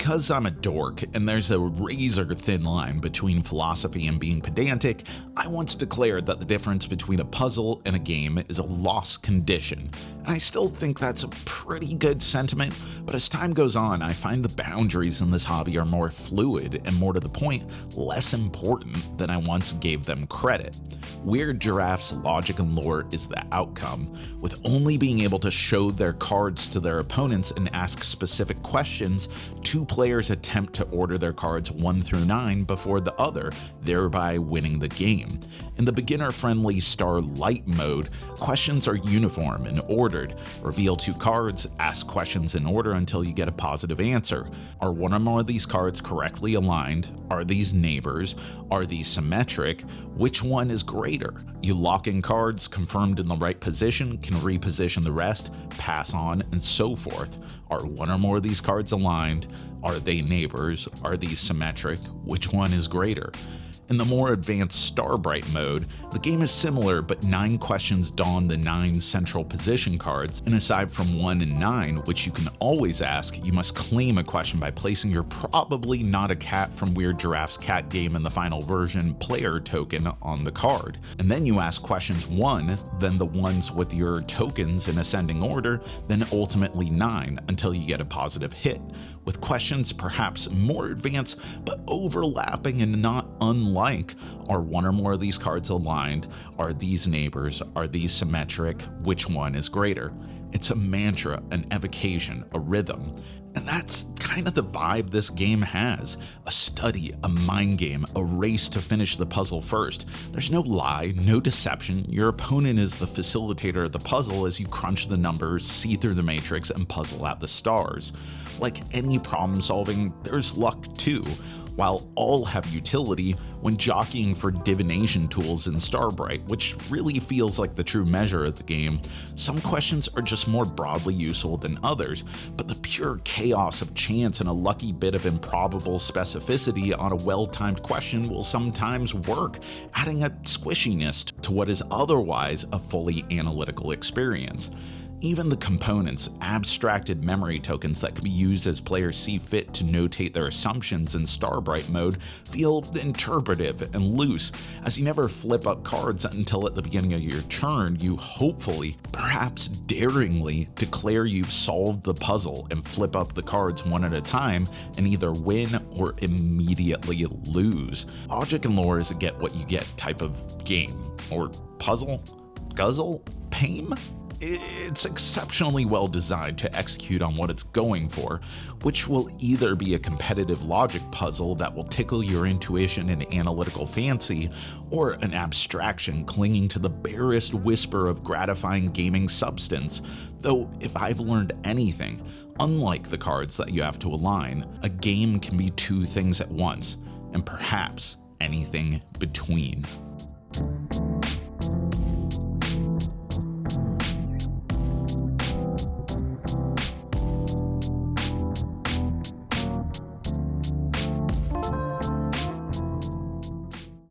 Because I'm a dork and there's a razor thin line between philosophy and being pedantic, I once declared that the difference between a puzzle and a game is a lost condition. And I still think that's a pretty good sentiment, but as time goes on, I find the boundaries in this hobby are more fluid and, more to the point, less important than I once gave them credit. Weird Giraffe's logic and lore is the outcome, with only being able to show their cards to their opponents and ask specific questions. Two players attempt to order their cards 1 through 9 before the other, thereby winning the game. In the beginner-friendly Star Light mode, questions are uniform and ordered. Reveal 2 cards, ask questions in order until you get a positive answer. Are one or more of these cards correctly aligned? Are these neighbors? Are these symmetric? Which one is greater? You lock in cards confirmed in the right position, can reposition the rest, pass on, and so forth. Are one or more of these cards aligned? Are they neighbors? Are these symmetric? Which one is greater? In the more advanced Starbright mode, the game is similar, but 9 questions don the 9 central position cards, and aside from 1 and 9, which you can always ask, you must claim a question by placing your probably not a cat from Weird Giraffe's cat game in the final version player token on the card. And then you ask questions 1, then the ones with your tokens in ascending order, then ultimately 9 until you get a positive hit, with questions perhaps more advanced but overlapping and not unlike. Are one or more of these cards aligned? Are these neighbors? Are these symmetric? Which one is greater? It's a mantra, an evocation, a rhythm. And that's kind of the vibe this game has. A study, a mind game, a race to finish the puzzle first. There's no lie, no deception. Your opponent is the facilitator of the puzzle as you crunch the numbers, see through the matrix, and puzzle out the stars. Like any problem solving, there's luck too. While all have utility, when jockeying for divination tools in Starbright, which really feels like the true measure of the game, some questions are just more broadly useful than others, but the pure chaos of chance and a lucky bit of improbable specificity on a well-timed question will sometimes work, adding a squishiness to what is otherwise a fully analytical experience. Even the components, abstracted memory tokens that can be used as players see fit to notate their assumptions in Starbright mode, feel interpretive and loose, as you never flip up cards until at the beginning of your turn you hopefully, perhaps daringly, declare you've solved the puzzle and flip up the cards one at a time and either win or immediately lose. Logic and lore is a get what you get type of game, or puzzle, guzzle, pame? It's exceptionally well designed to execute on what it's going for, which will either be a competitive logic puzzle that will tickle your intuition and analytical fancy, or an abstraction clinging to the barest whisper of gratifying gaming substance. Though, if I've learned anything, unlike the cards that you have to align, a game can be 2 things at once, and perhaps anything between.